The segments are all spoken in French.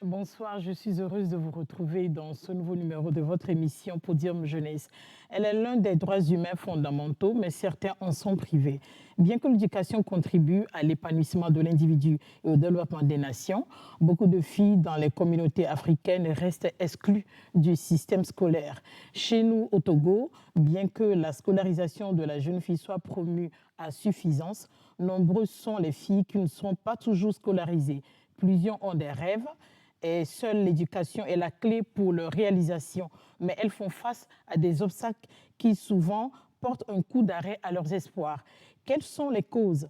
Bonsoir, je suis heureuse de vous retrouver dans ce nouveau numéro de votre émission Podium Jeunesse. Elle est l'un des droits humains fondamentaux, mais certains en sont privés. Bien que l'éducation contribue à l'épanouissement de l'individu et au développement des nations, beaucoup de filles dans les communautés africaines restent exclues du système scolaire. Chez nous, au Togo, bien que la scolarisation de la jeune fille soit promue à suffisance, nombreuses sont les filles qui ne sont pas toujours scolarisées. Plusieurs ont des rêves et seule l'éducation est la clé pour leur réalisation. Mais elles font face à des obstacles qui souvent portent un coup d'arrêt à leurs espoirs. Quelles sont les causes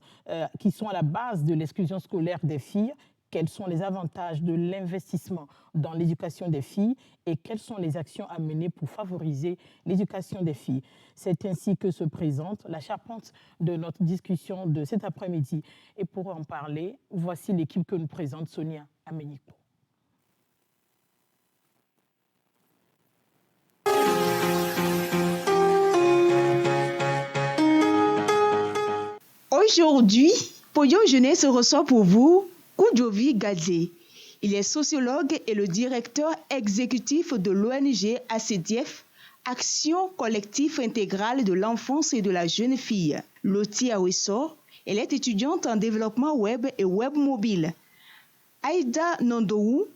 qui sont à la base de l'exclusion scolaire des filles? Quels sont les avantages de l'investissement dans l'éducation des filles et quelles sont les actions à mener pour favoriser l'éducation des filles? C'est ainsi que se présente la charpente de notre discussion de cet après-midi. Et pour en parler, voici l'équipe que nous présente Sonia Aménico. Aujourd'hui, Podium Jeunesse reçoit pour vous Koudjovi Gadze. Il est sociologue et le directeur exécutif de l'ONG ACDF, Action collective intégrale de l'enfance et de la jeune fille. Loti Awesso, elle est étudiante en développement web et web mobile. Aïda Nondoou,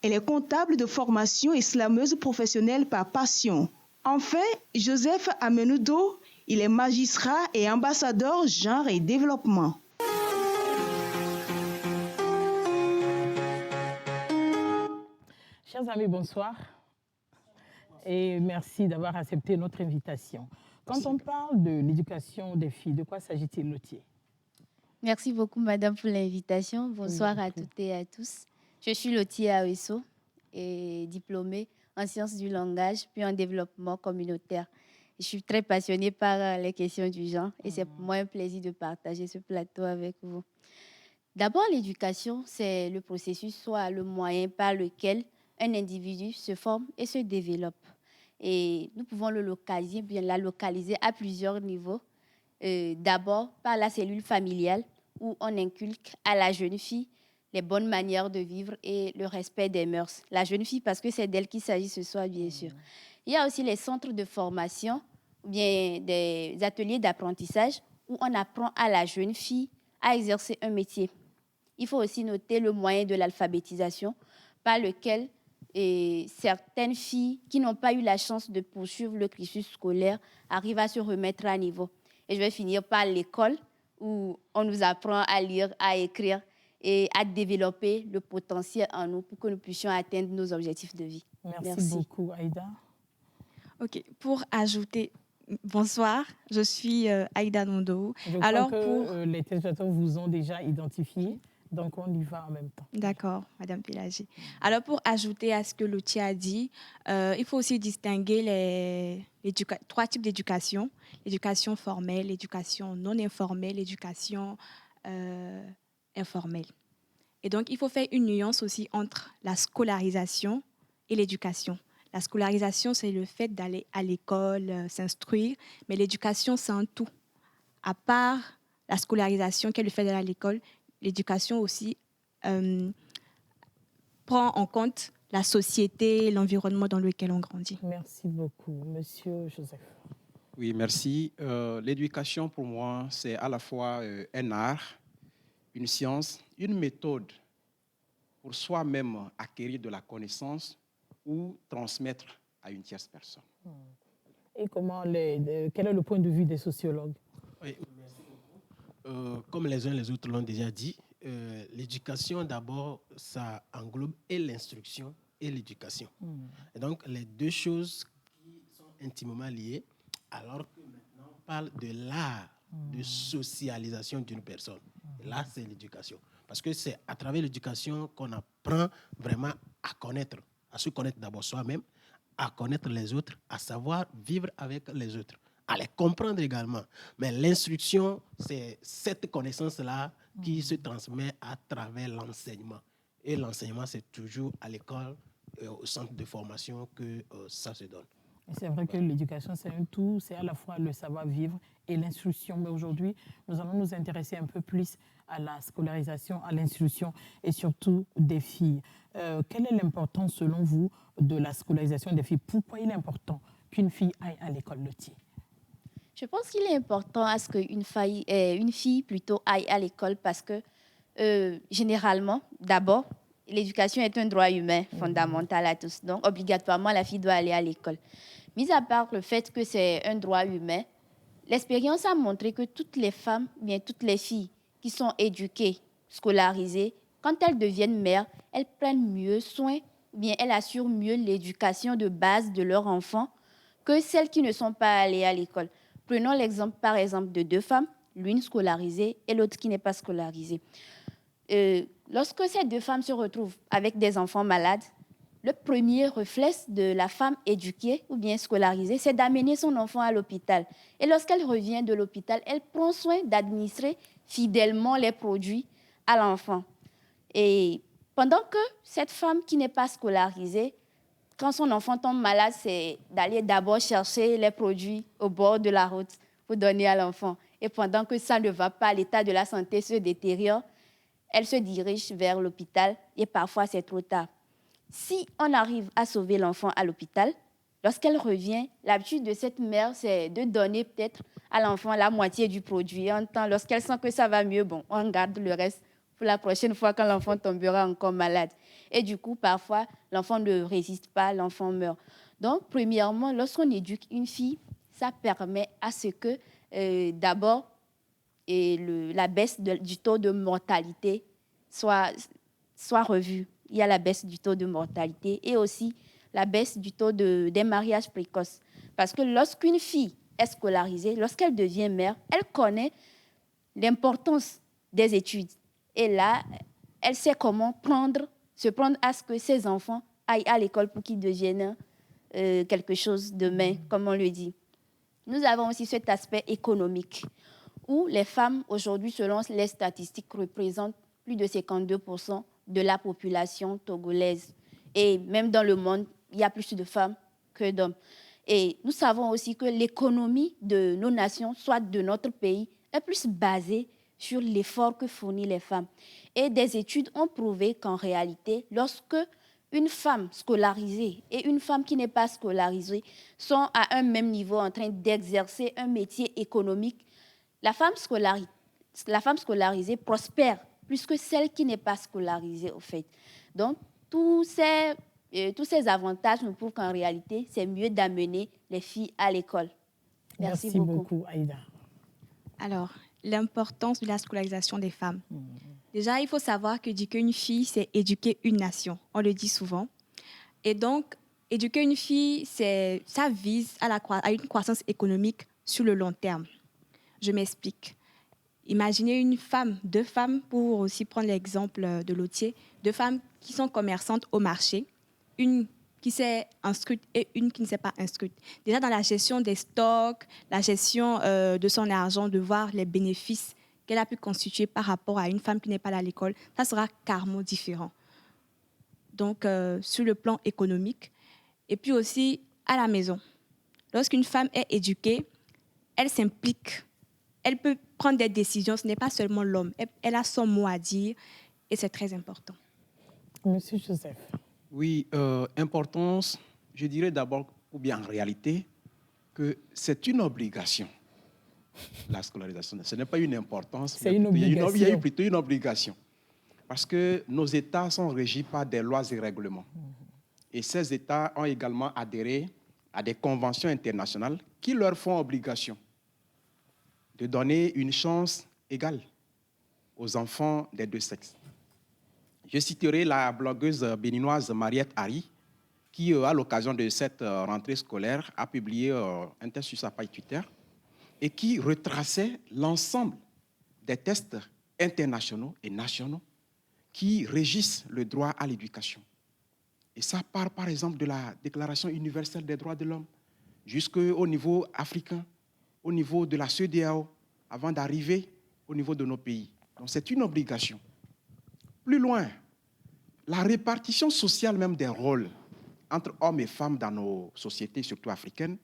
elle est comptable de formation et slameuse professionnelle par passion. Enfin, Joseph Amenudo, il est magistrat et ambassadeur genre et développement. Chers amis, bonsoir et merci d'avoir accepté notre invitation. Quand on parle de l'éducation des filles, de quoi s'agit-il, Lotier? Merci beaucoup, madame, pour l'invitation. Bonsoir à toutes et à tous. Je suis Loti Awesso et diplômée en sciences du langage puis en développement communautaire. Je suis très passionnée par les questions du genre et c'est pour moi un plaisir de partager ce plateau avec vous. D'abord, l'éducation, c'est le processus, soit le moyen par lequel un individu se forme et se développe. Et nous pouvons le localiser, bien la localiser à plusieurs niveaux. D'abord, par la cellule familiale, où on inculque à la jeune fille les bonnes manières de vivre et le respect des mœurs. La jeune fille, parce que c'est d'elle qu'il s'agit ce soir, bien sûr. Il y a aussi les centres de formation, ou bien des ateliers d'apprentissage, où on apprend à la jeune fille à exercer un métier. Il faut aussi noter le moyen de l'alphabétisation, par lequel certaines filles qui n'ont pas eu la chance de poursuivre le cursus scolaire arrivent à se remettre à niveau. Et je vais finir par l'école, où on nous apprend à lire, à écrire et à développer le potentiel en nous pour que nous puissions atteindre nos objectifs de vie. Merci beaucoup, Aïda. Ok, pour ajouter, bonsoir, je suis Aïda Nondou. Je crois que les téléspectateurs vous ont déjà identifié, donc on y va en même temps. D'accord, Madame Pélagé. Alors, pour ajouter à ce que Loti a dit, il faut aussi distinguer les trois types d'éducation. L'éducation formelle, l'éducation non informelle, l'éducation informelle. Et donc, il faut faire une nuance aussi entre la scolarisation et l'éducation. La scolarisation, c'est le fait d'aller à l'école, s'instruire, mais l'éducation, c'est un tout. À part la scolarisation, qui est le fait d'aller à l'école, l'éducation aussi prend en compte la société, l'environnement dans lequel on grandit. Merci beaucoup. Monsieur Joseph. Oui, merci. L'éducation, pour moi, c'est à la fois un art, une science, une méthode pour soi-même acquérir de la connaissance ou transmettre à une tierce personne. Et quel est le point de vue des sociologues? Oui, merci beaucoup. Comme les uns les autres l'ont déjà dit, l'éducation d'abord, ça englobe et l'instruction et l'éducation. Et donc, les deux choses qui sont intimement liées, alors que maintenant on parle de l'art de socialisation d'une personne. Et là, c'est l'éducation. Parce que c'est à travers l'éducation qu'on apprend vraiment à connaître, à se connaître d'abord soi-même, à connaître les autres, à savoir vivre avec les autres, à les comprendre également. Mais l'instruction, c'est cette connaissance-là qui se transmet à travers l'enseignement. Et l'enseignement, c'est toujours à l'école, au centre de formation que ça se donne. Et c'est vrai que l'éducation, c'est un tout, c'est à la fois le savoir-vivre et l'instruction. Mais aujourd'hui, nous allons nous intéresser un peu plus à la scolarisation, à l'instruction et surtout des filles. Quelle est l'importance, selon vous, de la scolarisation des filles? Pourquoi il est important qu'une fille aille à l'école, Lottie? Je pense qu'il est important à ce qu'une une fille plutôt aille à l'école parce que généralement, d'abord, l'éducation est un droit humain fondamental à tous. Donc, obligatoirement, la fille doit aller à l'école. Mis à part le fait que c'est un droit humain, l'expérience a montré que toutes les femmes, bien toutes les filles qui sont éduquées, scolarisées, quand elles deviennent mères, elles prennent mieux soin, bien elles assurent mieux l'éducation de base de leurs enfants que celles qui ne sont pas allées à l'école. Prenons l'exemple, par exemple, de deux femmes, l'une scolarisée et l'autre qui n'est pas scolarisée. Lorsque ces deux femmes se retrouvent avec des enfants malades, le premier réflexe de la femme éduquée ou bien scolarisée, c'est d'amener son enfant à l'hôpital. Et lorsqu'elle revient de l'hôpital, elle prend soin d'administrer fidèlement les produits à l'enfant. Et pendant que cette femme qui n'est pas scolarisée, quand son enfant tombe malade, c'est d'aller d'abord chercher les produits au bord de la route pour donner à l'enfant. Et pendant que ça ne va pas, l'état de la santé se détériore, elle se dirige vers l'hôpital et parfois c'est trop tard. Si on arrive à sauver l'enfant à l'hôpital, lorsqu'elle revient, l'habitude de cette mère, c'est de donner peut-être à l'enfant la moitié du produit. En temps, lorsqu'elle sent que ça va mieux, bon, on garde le reste pour la prochaine fois quand l'enfant tombera encore malade. Et du coup, parfois, l'enfant ne résiste pas, l'enfant meurt. Donc, premièrement, lorsqu'on éduque une fille, ça permet à ce que, d'abord, la baisse du taux de mortalité soit revue. Il y a la baisse du taux de mortalité et aussi la baisse du taux des mariages précoces. Parce que lorsqu'une fille est scolarisée, lorsqu'elle devient mère, elle connaît l'importance des études. Et là, elle sait comment se prendre à ce que ses enfants aillent à l'école pour qu'ils deviennent quelque chose demain, comme on le dit. Nous avons aussi cet aspect économique, où les femmes, aujourd'hui, selon les statistiques, représentent plus de 52% de la population togolaise. Et même dans le monde, il y a plus de femmes que d'hommes. Et nous savons aussi que l'économie de nos nations, soit de notre pays, est plus basée sur l'effort que fournissent les femmes. Et des études ont prouvé qu'en réalité, lorsque une femme scolarisée et une femme qui n'est pas scolarisée sont à un même niveau en train d'exercer un métier économique, la femme scolarisée prospère plus que celle qui n'est pas scolarisée, au fait. Donc, tous ces avantages nous prouvent qu'en réalité, c'est mieux d'amener les filles à l'école. Merci beaucoup, Aïda. Alors, l'importance de la scolarisation des femmes. Déjà, il faut savoir qu'éduquer une fille, c'est éduquer une nation. On le dit souvent. Et donc, éduquer une fille, ça vise à une croissance économique sur le long terme. Je m'explique. Imaginez une femme, deux femmes, pour aussi prendre l'exemple de Lottie, deux femmes qui sont commerçantes au marché, une qui s'est inscrite et une qui ne s'est pas inscrite. Déjà, dans la gestion des stocks, la gestion de son argent, de voir les bénéfices qu'elle a pu constituer par rapport à une femme qui n'est pas allée à l'école, ça sera carrément différent. Donc, sur le plan économique, et puis aussi à la maison. Lorsqu'une femme est éduquée, elle s'implique. Elle peut prendre des décisions, ce n'est pas seulement l'homme. Elle a son mot à dire et c'est très important. Monsieur Joseph. Oui, importance, je dirais d'abord, ou bien en réalité, que c'est une obligation, la scolarisation. Ce n'est pas une importance, c'est une obligation. Il y a plutôt une obligation. Parce que nos États sont régis par des lois et règlements. Et ces États ont également adhéré à des conventions internationales qui leur font obligation de donner une chance égale aux enfants des deux sexes. Je citerai la blogueuse béninoise Mariette Harry, qui, à l'occasion de cette rentrée scolaire, a publié un texte sur sa page Twitter et qui retraçait l'ensemble des textes internationaux et nationaux qui régissent le droit à l'éducation. Et ça part, par exemple, de la Déclaration universelle des droits de l'homme jusqu'au niveau africain, au niveau de la CEDEAO, avant d'arriver au niveau de nos pays. Donc, c'est une obligation. Plus loin, la répartition sociale même des rôles entre hommes et femmes dans nos sociétés, surtout africaines,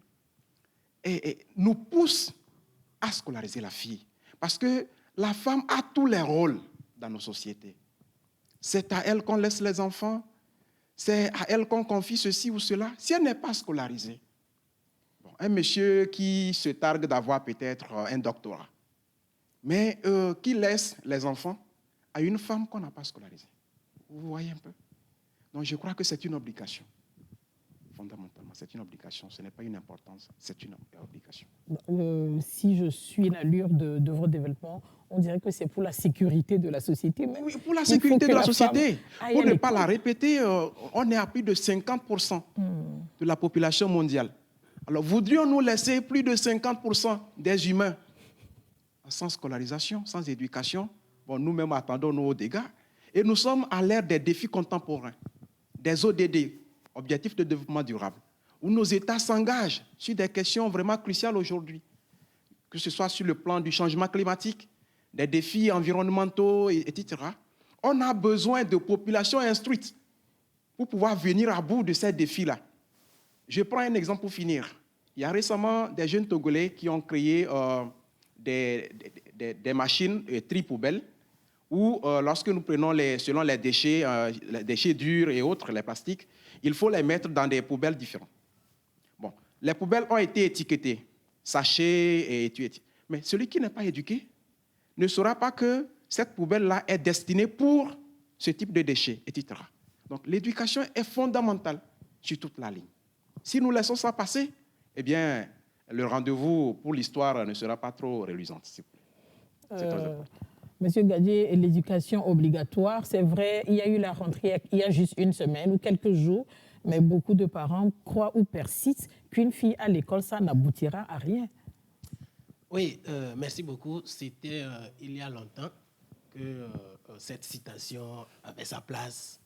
et nous pousse à scolariser la fille. Parce que la femme a tous les rôles dans nos sociétés. C'est à elle qu'on laisse les enfants, c'est à elle qu'on confie ceci ou cela. Si elle n'est pas scolarisée, bon, un monsieur qui se targue d'avoir peut-être un doctorat, mais qui laisse les enfants à une femme qu'on n'a pas scolarisée. Vous voyez un peu? Donc je crois que c'est une obligation. Fondamentalement, c'est une obligation. Ce n'est pas une importance, c'est une obligation. Si je suis l'allure de votre développement, on dirait que c'est pour la sécurité de la société. Mais oui, pour la sécurité de la société. Pour ne pas la répéter, on est à plus de 50% de la population mondiale. Alors, voudrions-nous laisser plus de 50% des humains sans scolarisation, sans éducation? Bon, nous-mêmes attendons nos dégâts. Et nous sommes à l'ère des défis contemporains, des ODD, Objectifs de développement durable, où nos États s'engagent sur des questions vraiment cruciales aujourd'hui, que ce soit sur le plan du changement climatique, des défis environnementaux, etc. On a besoin de populations instruites pour pouvoir venir à bout de ces défis-là. Je prends un exemple pour finir. Il y a récemment des jeunes Togolais qui ont créé des machines tri-poubelles où, lorsque nous prenons selon les déchets durs et autres, les plastiques, il faut les mettre dans des poubelles différentes. Bon, les poubelles ont été étiquetées, sachets et études. Mais celui qui n'est pas éduqué ne saura pas que cette poubelle-là est destinée pour ce type de déchets, etc. Donc, l'éducation est fondamentale sur toute la ligne. Si nous laissons ça passer, eh bien, le rendez-vous pour l'histoire ne sera pas trop reluisant. C'est très important. Monsieur Gadier, l'éducation obligatoire, c'est vrai, il y a eu la rentrée il y a juste une semaine ou quelques jours, mais beaucoup de parents croient ou persistent qu'une fille à l'école, ça n'aboutira à rien. Oui, merci beaucoup. C'était il y a longtemps que cette citation avait sa place.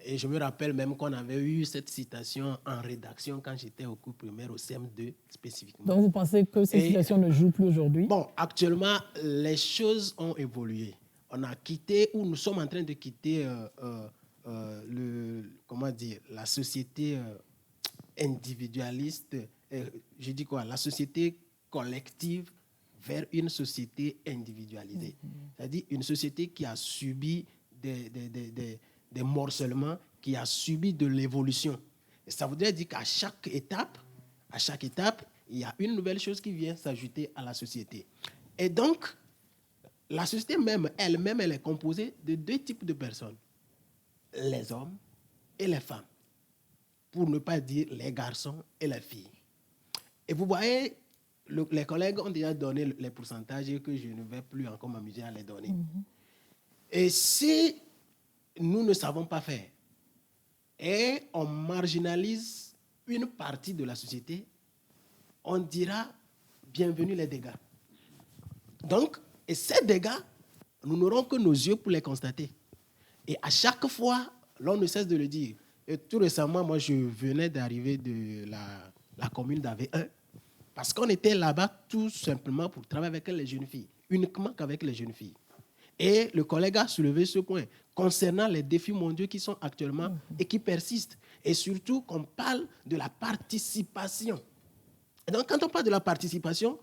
Et je me rappelle même qu'on avait eu cette citation en rédaction quand j'étais au cours primaire, au CM2 spécifiquement. Donc vous pensez que cette citation ne joue plus aujourd'hui? Bon, actuellement, les choses ont évolué. On a quitté, ou nous sommes en train de quitter la société individualiste, je dis quoi, la société collective vers une société individualisée. C'est-à-dire une société qui a subi des morcellements, qui a subi de l'évolution. Et ça voudrait dire qu'à chaque étape, il y a une nouvelle chose qui vient s'ajouter à la société. Et donc, la société elle-même, elle est composée de deux types de personnes, les hommes et les femmes, pour ne pas dire les garçons et les filles. Et vous voyez, les collègues ont déjà donné les pourcentages que je ne vais plus encore m'amuser à les donner. Et si nous ne savons pas faire et on marginalise une partie de la société, on dira bienvenue les dégâts. Donc, et ces dégâts, nous n'aurons que nos yeux pour les constater. Et à chaque fois, l'on ne cesse de le dire. Et tout récemment, moi, je venais d'arriver de la commune d'Avé-1 parce qu'on était là-bas tout simplement pour travailler avec les jeunes filles, uniquement qu'avec les jeunes filles. Et le collègue a soulevé ce point concernant les défis mondiaux qui sont actuellement et qui persistent. Et surtout qu'on parle de la participation. Et donc, quand on parle de la participation,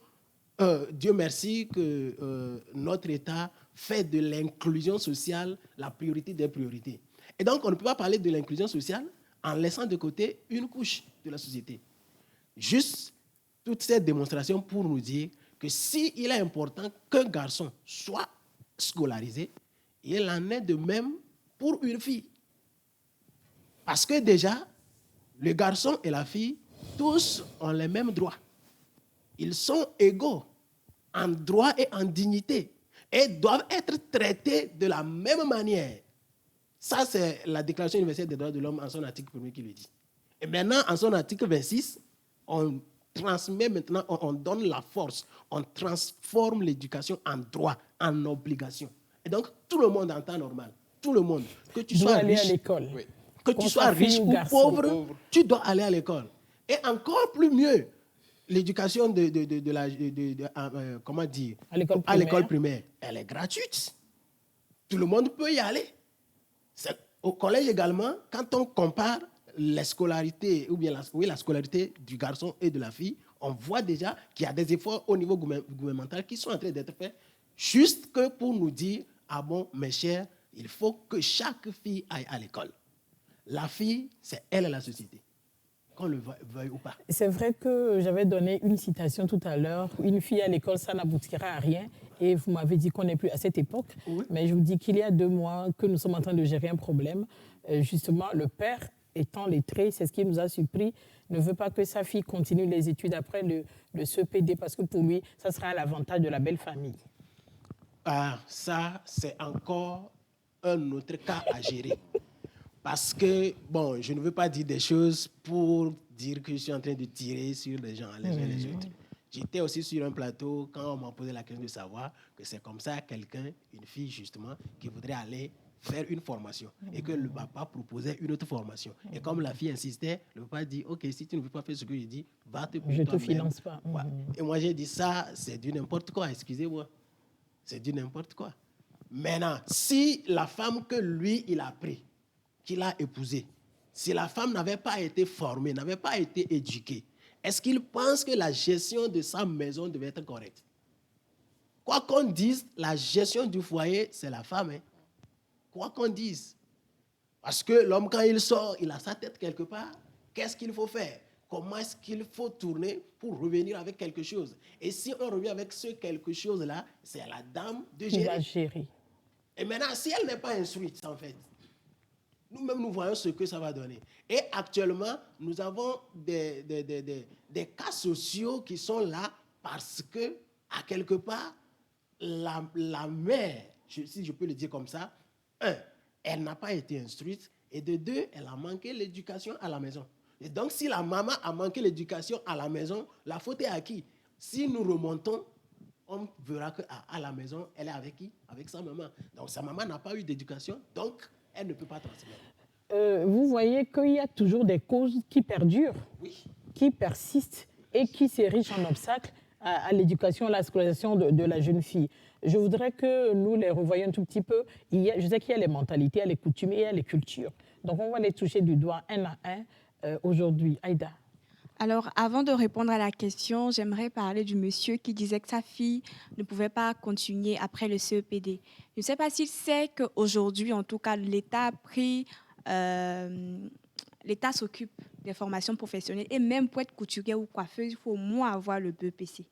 Dieu merci que notre État fait de l'inclusion sociale la priorité des priorités. Et donc, on ne peut pas parler de l'inclusion sociale en laissant de côté une couche de la société. Juste toute cette démonstration pour nous dire que s'il est important qu'un garçon soit scolarisé, il en est de même pour une fille. Parce que déjà, le garçon et la fille, tous ont les mêmes droits. Ils sont égaux en droit et en dignité et doivent être traités de la même manière. Ça, c'est la Déclaration universelle des droits de l'homme en son article 1er qui le dit. Et maintenant, en son article 26, on transmet maintenant, on donne la force, on transforme l'éducation en droit, en obligation. Et donc, tout le monde en temps normal, tout le monde, que tu sois aller riche, à l'école. Oui. que tu sois riche ou pauvre, tu dois aller à l'école. Et encore plus mieux, l'éducation comment dire, à l'école primaire, elle est gratuite. Tout le monde peut y aller. Au collège également, quand on compare la scolarité, ou bien la scolarité du garçon et de la fille, on voit déjà qu'il y a des efforts au niveau gouvernemental qui sont en train d'être faits, juste que pour nous dire, ah bon, mes chers, il faut que chaque fille aille à l'école. La fille, c'est elle la société, qu'on le veuille ou pas. C'est vrai que j'avais donné une citation tout à l'heure, une fille à l'école, ça n'aboutira à rien. Et vous m'avez dit qu'on n'est plus à cette époque. Oui. Mais je vous dis qu'il y a 2 mois que nous sommes en train de gérer un problème. Justement, le père étant lettré, c'est ce qui nous a surpris, ne veut pas que sa fille continue les études après le CEPD parce que pour lui, ça sera à l'avantage de la belle famille. Ah, ça, c'est encore un autre cas à gérer. Parce que, bon, je ne veux pas dire des choses pour dire que je suis en train de tirer sur les gens, les uns les autres. J'étais aussi sur un plateau quand on m'a posé la question de savoir que c'est comme ça quelqu'un, une fille justement, qui voudrait aller faire une formation et que le papa proposait une autre formation. Et comme la fille insistait, le papa dit, OK, si tu ne veux pas faire ce que je dis, va te payer Je ne te toi-même. finance pas. Ouais. Et moi, j'ai dit ça, c'est du n'importe quoi, excusez-moi. C'est du n'importe quoi. Maintenant, si la femme que lui, il a pris, qu'il a épousée, si la femme n'avait pas été formée, n'avait pas été éduquée, est-ce qu'il pense que la gestion de sa maison devait être correcte? Quoi qu'on dise, la gestion du foyer, c'est la femme. Hein? Quoi qu'on dise. Parce que l'homme, quand il sort, il a sa tête quelque part. Qu'est-ce qu'il faut faire? Comment est-ce qu'il faut tourner pour revenir avec quelque chose? Et si on revient avec ce quelque chose-là, c'est à la dame de Qui va gérer. gérer. Et maintenant, si elle n'est pas instruite, en fait, nous-mêmes, nous voyons ce que ça va donner. Et actuellement, nous avons des cas sociaux qui sont là parce que, à quelque part, la mère, si je peux le dire comme ça, elle n'a pas été instruite, et de 2, elle a manqué l'éducation à la maison. Et donc, si la maman a manqué l'éducation à la maison, la faute est à qui? Si nous remontons, on verra qu'à la maison, elle est avec qui? Avec sa maman. Donc, sa maman n'a pas eu d'éducation, donc elle ne peut pas transmettre. Vous voyez qu'il y a toujours des causes qui perdurent, Oui. qui persistent et qui s'érigent en obstacle à l'éducation, à la scolarisation de la jeune fille. Je voudrais que nous les revoyions un tout petit peu. Je sais qu'il y a les mentalités, il y a les coutumes et il y a les cultures. Donc, on va les toucher du doigt un à un aujourd'hui. Aïda. Alors, avant de répondre à la question, j'aimerais parler du monsieur qui disait que sa fille ne pouvait pas continuer après le CEPD. Je ne sais pas s'il sait qu'aujourd'hui, en tout cas, l'État a pris... l'État s'occupe des formations professionnelles et même pour être couturier ou coiffeuse, il faut au moins avoir le BEPC.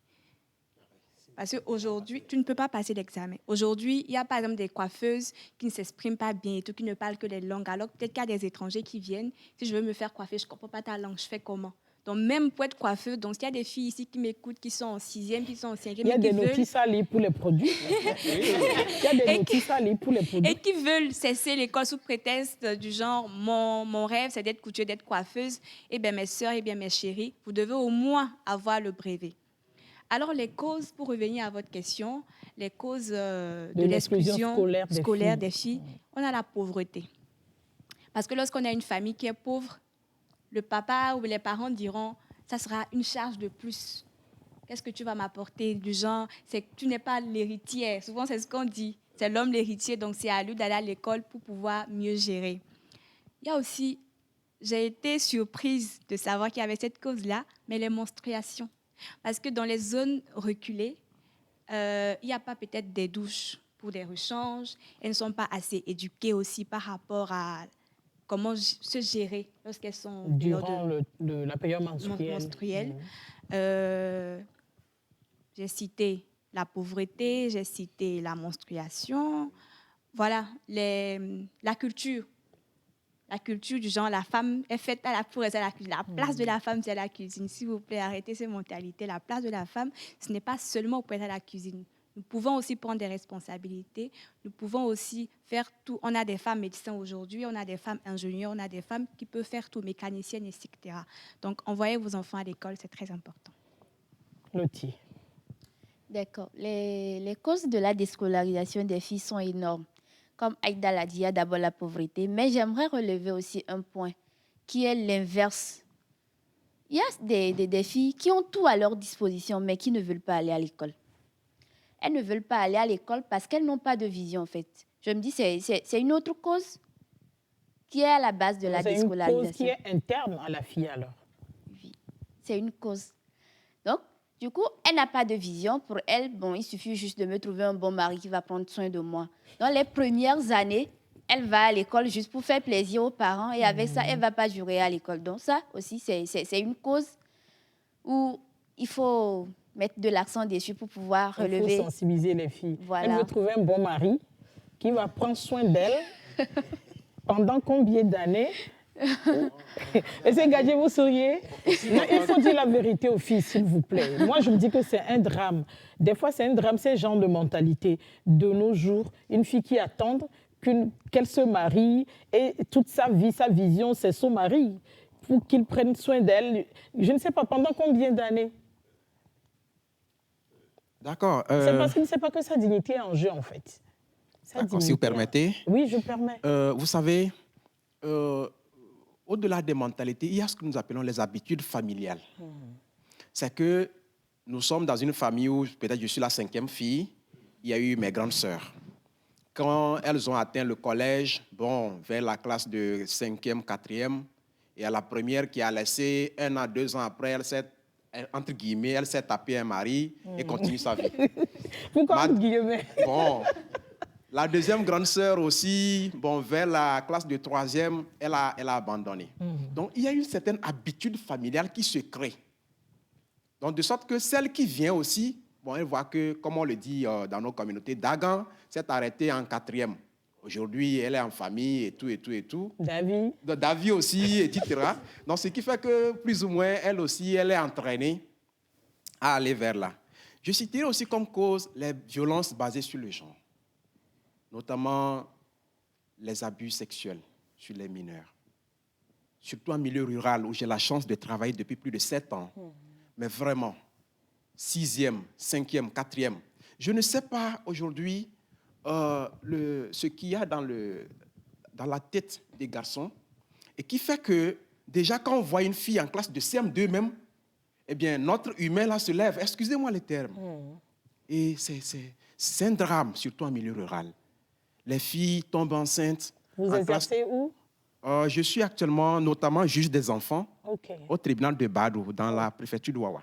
Parce qu'aujourd'hui, tu ne peux pas passer l'examen. Aujourd'hui, il y a par exemple des coiffeuses qui ne s'expriment pas bien et tout, qui ne parlent que les langues. Alors peut-être qu'il y a des étrangers qui viennent. Si je veux me faire coiffer, je ne comprends pas ta langue, je fais comment? Donc même pour être coiffeuse, donc s'il y a des filles ici qui m'écoutent, qui sont en 6e, qui sont en 5e, il y a des notices à lire pour les produits. Il y a des notices à lire pour les produits. Et qui veulent cesser l'école sous prétexte du genre, mon rêve, c'est d'être couturière, d'être coiffeuse. Eh bien, mes sœurs, eh bien, mes chéris, vous devez au moins avoir le brevet. Alors, les causes, pour revenir à votre question, les causes de l'exclusion scolaire des filles, on a la pauvreté. Parce que lorsqu'on a une famille qui est pauvre, le papa ou les parents diront, ça sera une charge de plus. Qu'est-ce que tu vas m'apporter? Du genre, c'est que tu n'es pas l'héritière. Souvent, c'est ce qu'on dit. C'est l'homme l'héritier, donc c'est à lui d'aller à l'école pour pouvoir mieux gérer. Il y a aussi, j'ai été surprise de savoir qu'il y avait cette cause-là, mais les menstruations. Parce que dans les zones reculées, il n'y a pas peut-être des douches pour des rechanges. Elles ne sont pas assez éduquées aussi par rapport à comment se gérer lorsqu'elles sont durant la période menstruelle. J'ai cité la pauvreté, j'ai cité la menstruation. Voilà, la culture. La culture du genre, la femme est faite pour être à la cuisine. La place de la femme, c'est la cuisine. S'il vous plaît, arrêtez ces mentalités. La place de la femme, ce n'est pas seulement pour être à la cuisine. Nous pouvons aussi prendre des responsabilités. Nous pouvons aussi faire tout. On a des femmes médecins aujourd'hui, on a des femmes ingénieurs, on a des femmes qui peuvent faire tout, mécaniciennes, etc. Donc, envoyez vos enfants à l'école, c'est très important. Loti. D'accord. Les causes de la déscolarisation des filles sont énormes. Comme Aïda l'a dit, il y a d'abord la pauvreté, mais j'aimerais relever aussi un point qui est l'inverse. Il y a des filles qui ont tout à leur disposition, mais qui ne veulent pas aller à l'école. Elles ne veulent pas aller à l'école parce qu'elles n'ont pas de vision, en fait. Je me dis, c'est une autre cause qui est à la base de la C'est une cause déscolarisation. qui est interne à la fille alors. Oui, c'est une cause. Donc, du coup, elle n'a pas de vision. Pour elle, bon, il suffit juste de me trouver un bon mari qui va prendre soin de moi. Dans les premières années, elle va à l'école juste pour faire plaisir aux parents et avec ça, elle ne va pas durer à l'école. Donc ça aussi, c'est une cause où il faut mettre de l'accent dessus pour pouvoir relever. Il faut sensibiliser les filles. Voilà. Elle veut trouver un bon mari qui va prendre soin d'elle pendant combien d'années? Et c'est Gadji, vous souriez? Non, il faut dire la vérité aux filles, s'il vous plaît. Moi, je me dis que c'est un drame. Des fois, c'est un drame, c'est un genre de mentalité. De nos jours, une fille qui attend qu'elle se marie et toute sa vie, sa vision, c'est son mari pour qu'il prenne soin d'elle. Je ne sais pas, pendant combien d'années? D'accord. C'est parce qu'il ne sait pas que sa dignité est en jeu, en fait. D'accord, si vous permettez. Oui, je permets. Vous savez, au-delà des mentalités, il y a ce que nous appelons les habitudes familiales. C'est que nous sommes dans une famille où peut-être je suis la 5e fille, il y a eu mes grandes sœurs. Quand elles ont atteint le collège, bon, vers la classe de 5e, 4e, et à la première qui a laissé 1 an, 2 ans après, elle s'est, entre guillemets, elle s'est tapée un mari et continue sa vie. Pourquoi entre guillemets? Bon, la deuxième grande sœur aussi, bon, vers la classe de 3e, elle a abandonné. Donc, il y a une certaine habitude familiale qui se crée. Donc, de sorte que celle qui vient aussi, bon, elle voit que, comme on le dit dans nos communautés, Dagan s'est arrêtée en 4e. Aujourd'hui, elle est en famille et tout, et tout, et tout. David aussi, etc. Donc, ce qui fait que, plus ou moins, elle aussi, elle est entraînée à aller vers là. Je citerai aussi comme cause les violences basées sur le genre, notamment les abus sexuels sur les mineurs. Surtout en milieu rural, où j'ai la chance de travailler depuis plus de 7 ans. Mais vraiment, 6e, 5e, 4e. Je ne sais pas aujourd'hui ce qu'il y a dans la tête des garçons et qui fait que déjà quand on voit une fille en classe de CM2 même, eh bien notre humain là se lève. Excusez-moi les termes. Et c'est un drame, surtout en milieu rural. Les filles tombent enceintes. Vous exercez où? Je suis actuellement notamment juge des enfants au tribunal de Badou, dans la préfecture de Wawa.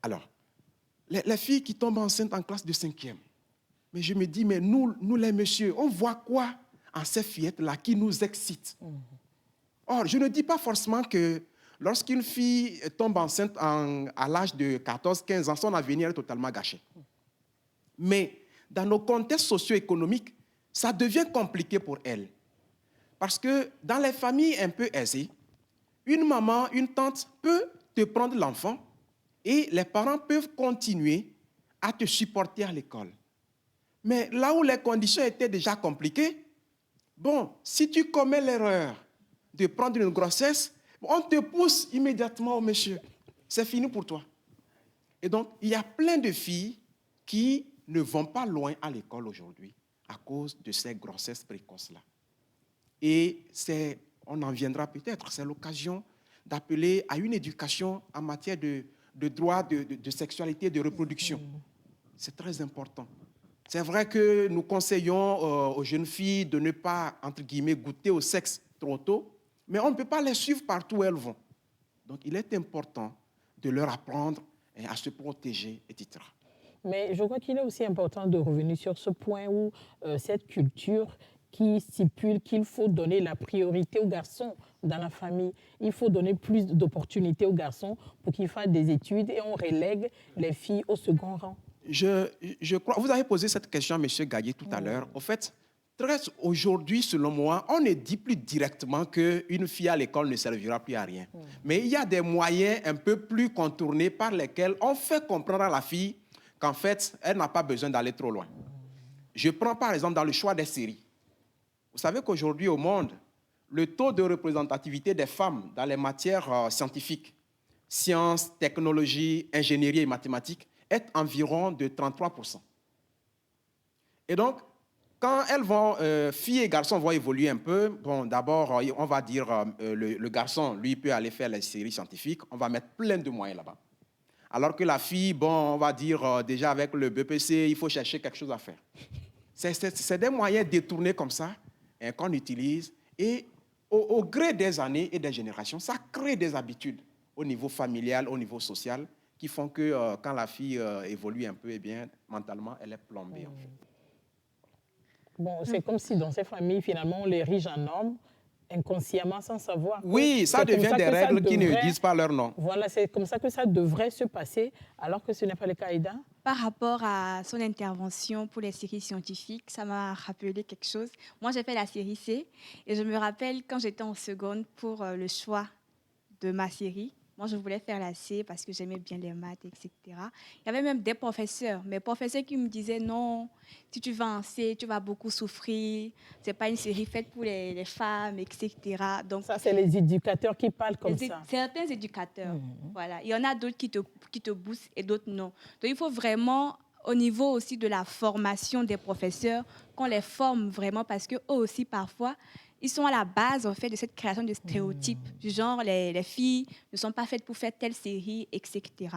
Alors, les filles qui tombent enceintes en classe de 5e, mais je me dis, mais nous les messieurs, on voit quoi en ces fillettes-là qui nous excitent? Or, je ne dis pas forcément que lorsqu'une fille tombe enceinte à l'âge de 14-15 ans, son avenir est totalement gâché. Mais dans nos contextes socio-économiques, ça devient compliqué pour elle. Parce que dans les familles un peu aisées, une maman, une tante peut te prendre l'enfant et les parents peuvent continuer à te supporter à l'école. Mais là où les conditions étaient déjà compliquées, bon, si tu commets l'erreur de prendre une grossesse, on te pousse immédiatement au monsieur. C'est fini pour toi. Et donc, il y a plein de filles qui ne vont pas loin à l'école aujourd'hui à cause de ces grossesses précoces-là. Et on en viendra peut-être, c'est l'occasion d'appeler à une éducation en matière de droits de sexualité et de reproduction. C'est très important. C'est vrai que nous conseillons aux jeunes filles de ne pas, entre guillemets, goûter au sexe trop tôt, mais on ne peut pas les suivre partout où elles vont. Donc, il est important de leur apprendre à se protéger, etc. Mais je crois qu'il est aussi important de revenir sur ce point où cette culture qui stipule qu'il faut donner la priorité aux garçons dans la famille. Il faut donner plus d'opportunités aux garçons pour qu'ils fassent des études et on relègue les filles au second rang. Je crois, vous avez posé cette question à M. Gaillet tout à l'heure. Au fait, aujourd'hui, selon moi, on ne dit plus directement qu'une fille à l'école ne servira plus à rien. Mais il y a des moyens un peu plus contournés par lesquels on fait comprendre à la fille qu'en fait, elle n'a pas besoin d'aller trop loin. Je prends par exemple dans le choix des séries. Vous savez qu'aujourd'hui au monde, le taux de représentativité des femmes dans les matières scientifiques, sciences, technologies, ingénierie et mathématiques, est environ de 33%. Et donc, quand elles vont, filles et garçons vont évoluer un peu, bon, d'abord, on va dire, le garçon, lui, peut aller faire les séries scientifiques, on va mettre plein de moyens là-bas. Alors que la fille, bon, on va dire, déjà avec le BPC, il faut chercher quelque chose à faire. C'est des moyens détournés comme ça qu'on utilise. Et au gré des années et des générations, ça crée des habitudes au niveau familial, au niveau social, qui font que quand la fille évolue un peu, eh bien, mentalement, elle est plombée. En fait. Bon, c'est comme si dans ces familles, finalement, on les érige en normes, inconsciemment, sans savoir. Oui, ça devient des règles qui ne disent pas leur nom. Voilà, c'est comme ça que ça devrait se passer, alors que ce n'est pas le cas, Aïda. Par rapport à son intervention pour les séries scientifiques, ça m'a rappelé quelque chose. Moi, j'ai fait la série C et je me rappelle quand j'étais en seconde pour le choix de ma série. Moi, je voulais faire la C parce que j'aimais bien les maths, etc. Il y avait même des professeurs, mes professeurs qui me disaient non, si tu vas en C, tu vas beaucoup souffrir. C'est pas une série faite pour les femmes, etc. Donc, ça, c'est les éducateurs qui parlent comme ça. Certains éducateurs, voilà. Il y en a d'autres qui te boostent et d'autres non. Donc, il faut vraiment, au niveau aussi de la formation des professeurs, qu'on les forme vraiment parce qu'eux aussi, parfois, ils sont à la base, en fait, de cette création de stéréotypes, du genre, les filles ne sont pas faites pour faire telle série, etc.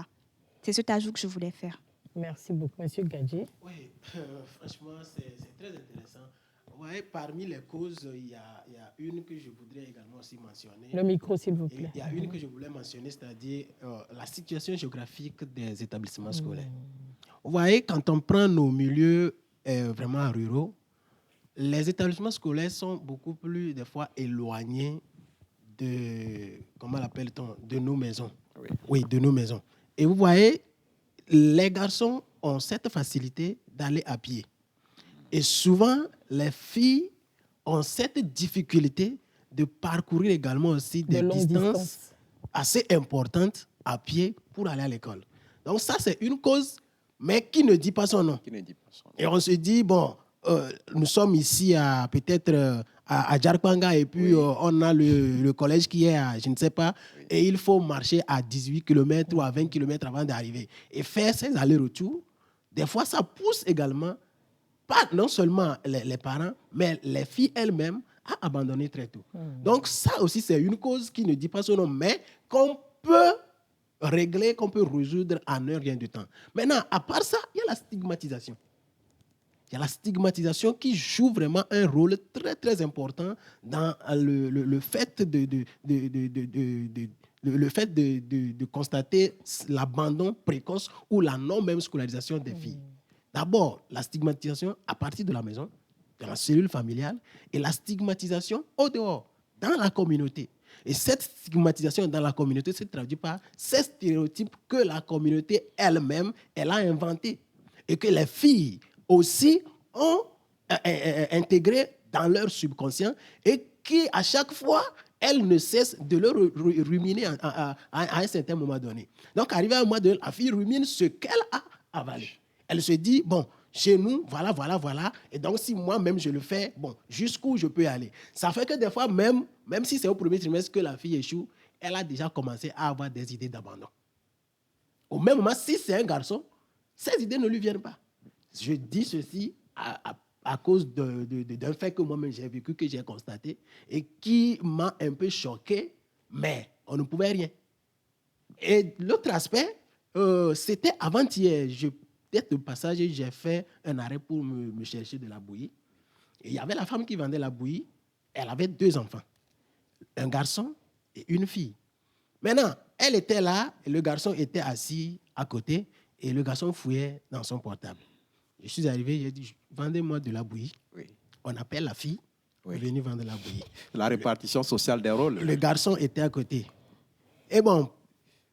C'est cet ajout que je voulais faire. Merci beaucoup, Monsieur Gadji. Oui, franchement, c'est très intéressant. Ouais, parmi les causes, il y a une que je voudrais également aussi mentionner. Le micro, s'il vous plaît. Il y a une que je voulais mentionner, c'est-à-dire la situation géographique des établissements scolaires. Vous voyez, quand on prend nos milieux vraiment ruraux, les établissements scolaires sont beaucoup plus, des fois, éloignés de, comment l'appelle-t-on, de nos maisons. Oui, de nos maisons. Et vous voyez, les garçons ont cette facilité d'aller à pied. Et souvent, les filles ont cette difficulté de parcourir également aussi des distances assez importantes à pied pour aller à l'école. Donc ça, c'est une cause, mais qui ne dit pas son nom. Et on se dit, bon, nous sommes ici à peut-être à Djarkwanga et puis on a le collège qui est à, je ne sais pas, et il faut marcher à 18 km ou à 20 km avant d'arriver. Et faire ces allers-retours, des fois, ça pousse également, pas non seulement les parents, mais les filles elles-mêmes à abandonner très tôt. Donc ça aussi, c'est une cause qui ne dit pas son nom, mais qu'on peut régler, qu'on peut résoudre en un rien de temps. Maintenant, à part ça, il y a la stigmatisation. Il y a la stigmatisation qui joue vraiment un rôle très, très important dans le fait de constater l'abandon précoce ou la non-même scolarisation des filles. D'abord, la stigmatisation à partir de la maison, de la cellule familiale, et la stigmatisation au dehors, dans la communauté. Et cette stigmatisation dans la communauté se traduit par ces stéréotypes que la communauté elle-même, elle a inventés. Et que les filles aussi ont intégré dans leur subconscient et qui, à chaque fois, elles ne cessent de le ruminer à un certain moment donné. Donc, arrivé à un moment donné, la fille rumine ce qu'elle a avalé. Elle se dit, bon, chez nous, voilà. Et donc, si moi-même je le fais, bon, jusqu'où je peux aller. Ça fait que des fois, même si c'est au premier trimestre que la fille échoue, elle a déjà commencé à avoir des idées d'abandon. Au même moment, si c'est un garçon, ces idées ne lui viennent pas. Je dis ceci à cause d'un fait que moi-même j'ai vécu, que j'ai constaté et qui m'a un peu choqué, mais on ne pouvait rien. Et l'autre aspect, c'était avant-hier. Peut-être de passage, j'ai fait un arrêt pour me chercher de la bouillie. Et il y avait la femme qui vendait la bouillie. Elle avait 2 enfants, un garçon et une fille. Maintenant, elle était là, et le garçon était assis à côté, et le garçon fouillait dans son portable. Je suis arrivé, j'ai dit, vendez-moi de la bouillie. Oui. On appelle la fille, venez vendre la bouillie. La répartition sociale des rôles. Le garçon était à côté. Et bon,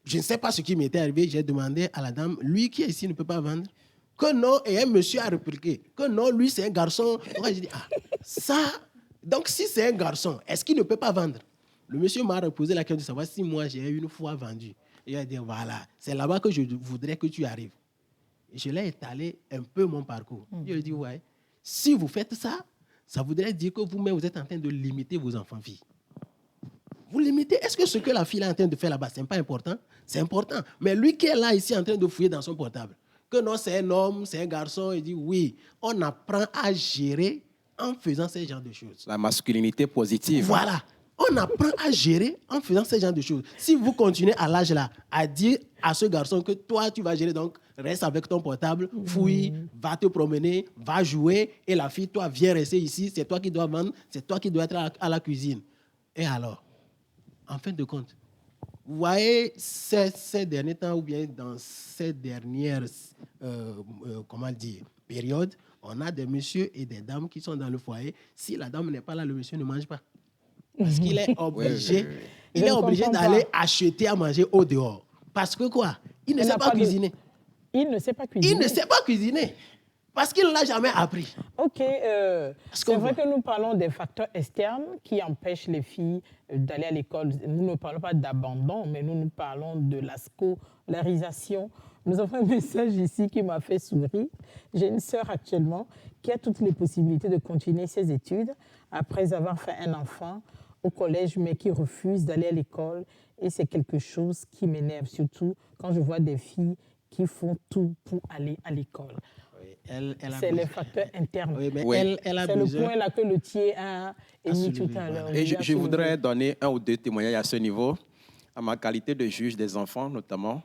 je ne sais pas ce qui m'était arrivé, j'ai demandé à la dame, lui qui est ici ne peut pas vendre. Que non, et un monsieur a répliqué, que non, lui c'est un garçon. Moi j'ai dit, ça, donc si c'est un garçon, est-ce qu'il ne peut pas vendre? Le monsieur m'a reposé la question de savoir si moi j'ai une fois vendu. Et il a dit, voilà, c'est là-bas que je voudrais que tu arrives. Et je l'ai étalé un peu mon parcours. Je lui ai dit, ouais, si vous faites ça, ça voudrait dire que vous-même, vous êtes en train de limiter vos enfants-filles. Vous limitez. Est-ce que ce que la fille est en train de faire là-bas, ce n'est pas important? C'est important. Mais lui qui est là, ici, en train de fouiller dans son portable, que non, c'est un homme, c'est un garçon, il dit, oui, on apprend à gérer en faisant ce genre de choses. La masculinité positive. Voilà. On apprend à gérer en faisant ce genre de choses. Si vous continuez à l'âge là, à dire à ce garçon que toi, tu vas gérer, donc reste avec ton portable, fouille, va te promener, va jouer, et la fille, toi, viens rester ici, c'est toi qui dois vendre, c'est toi qui dois être à la cuisine. Et alors, en fin de compte, vous voyez, ces derniers temps, ou bien dans ces dernières périodes, on a des messieurs et des dames qui sont dans le foyer. Si la dame n'est pas là, le monsieur ne mange pas. Parce qu'il est obligé, il est obligé d'aller acheter à manger au dehors. Parce que quoi? Il ne sait pas cuisiner. Il ne sait pas cuisiner. Il ne sait pas cuisiner. Parce qu'il ne l'a jamais appris. Ok, c'est vrai que nous parlons des facteurs externes qui empêchent les filles d'aller à l'école. Nous ne parlons pas d'abandon, mais nous parlons de la scolarisation. Nous avons un message ici qui m'a fait sourire. J'ai une sœur actuellement qui a toutes les possibilités de continuer ses études après avoir fait un enfant au collège, mais qui refuse d'aller à l'école. Et c'est quelque chose qui m'énerve, surtout quand je vois des filles qui font tout pour aller à l'école. C'est les facteurs internes. Oui, mais c'est le point là que Lothier a émis tout à l'heure. Et je voudrais donner 1 ou 2 témoignages à ce niveau. À ma qualité de juge des enfants, notamment,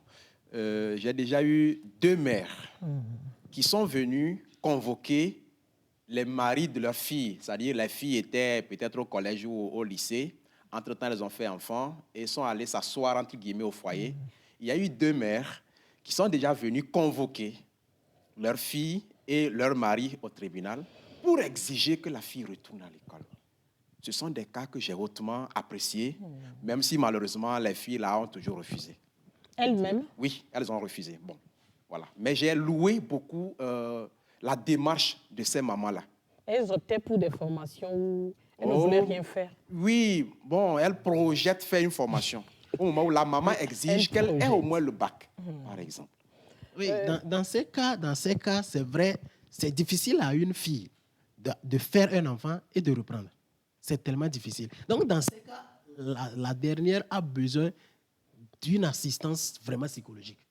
j'ai déjà eu 2 mères qui sont venues convoquer les maris de leurs filles. C'est-à-dire les filles étaient peut-être au collège ou au lycée. Entre-temps, elles ont fait enfant et sont allées s'asseoir, entre guillemets, au foyer. Il y a eu 2 mères qui sont déjà venues convoquer leurs filles et leur mari au tribunal pour exiger que la fille retourne à l'école. Ce sont des cas que j'ai hautement appréciés, même si malheureusement les filles là ont toujours refusé. Elles-mêmes? Oui, elles ont refusé. Bon, voilà. Mais j'ai loué beaucoup la démarche de ces mamans-là. Elles optaient pour des formations où elles ne voulaient rien faire. Oui, bon, elles projettent faire une formation. Au moment où la maman exige qu'elle ait au moins le bac, par exemple. Oui, dans ces cas, c'est vrai, c'est difficile à une fille de faire un enfant et de reprendre. C'est tellement difficile. Donc, dans ces cas, la dernière a besoin d'une assistance vraiment psychologique.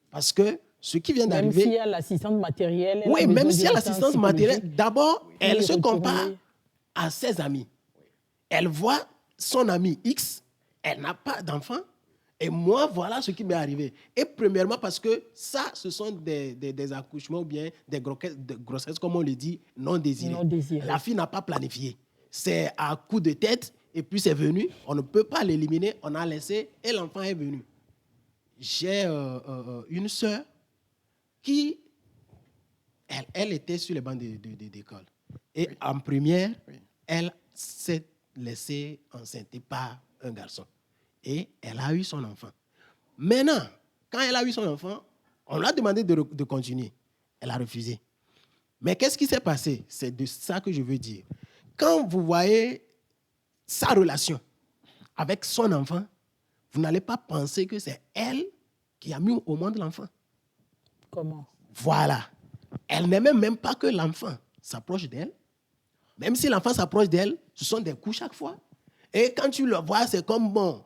Parce que ce qui vient d'arriver... Même s'il y a l'assistance matérielle... Oui, même s'il y a l'assistance matérielle, d'abord, elle se compare à ses amis. Elle voit son ami X, elle n'a pas d'enfant. Et moi, voilà ce qui m'est arrivé. Et premièrement, parce que ça, ce sont des accouchements ou bien des grossesses, comme on le dit, non désirées. La fille n'a pas planifié. C'est à coup de tête, et puis c'est venu. On ne peut pas l'éliminer. On a laissé, et l'enfant est venu. J'ai une sœur qui, elle était sur les bancs d'école. Et en première, elle s'est laissée enceinte par un garçon. Et elle a eu son enfant. Maintenant, quand elle a eu son enfant, on lui a demandé de continuer. Elle a refusé. Mais qu'est-ce qui s'est passé? C'est de ça que je veux dire. Quand vous voyez sa relation avec son enfant, vous n'allez pas penser que c'est elle qui a mis au monde l'enfant. Comment? Voilà. Elle n'aimait même pas que l'enfant s'approche d'elle. Même si l'enfant s'approche d'elle, ce sont des coups chaque fois. Et quand tu le vois, c'est comme bon...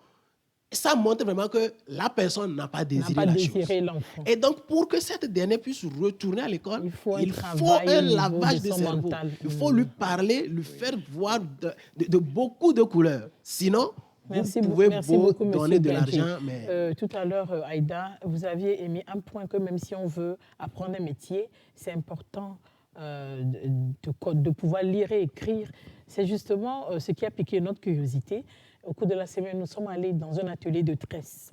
Ça montre vraiment que la personne n'a pas désiré la chose. L'enfant. Et donc, pour que cette dernière puisse retourner à l'école, il faut un lavage de cerveau. Il faut lui parler, lui faire voir de beaucoup de couleurs. Sinon, vous pouvez beaucoup donner de l'argent. Mais... tout à l'heure, Aïda, vous aviez émis un point que même si on veut apprendre un métier, c'est important de pouvoir lire et écrire. C'est justement ce qui a piqué notre curiosité. Au cours de la semaine, nous sommes allés dans un atelier de tresse.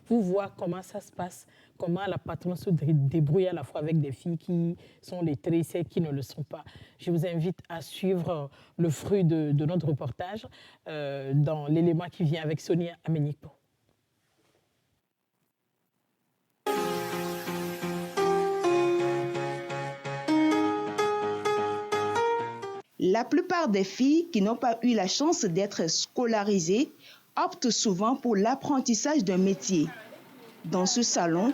Vous voir comment ça se passe, comment la patronne se débrouille à la fois avec des filles qui sont lettrées et qui ne le sont pas. Je vous invite à suivre le fruit de notre reportage dans l'élément qui vient avec Sonia Aménipo. La plupart des filles qui n'ont pas eu la chance d'être scolarisées optent souvent pour l'apprentissage d'un métier. Dans ce salon,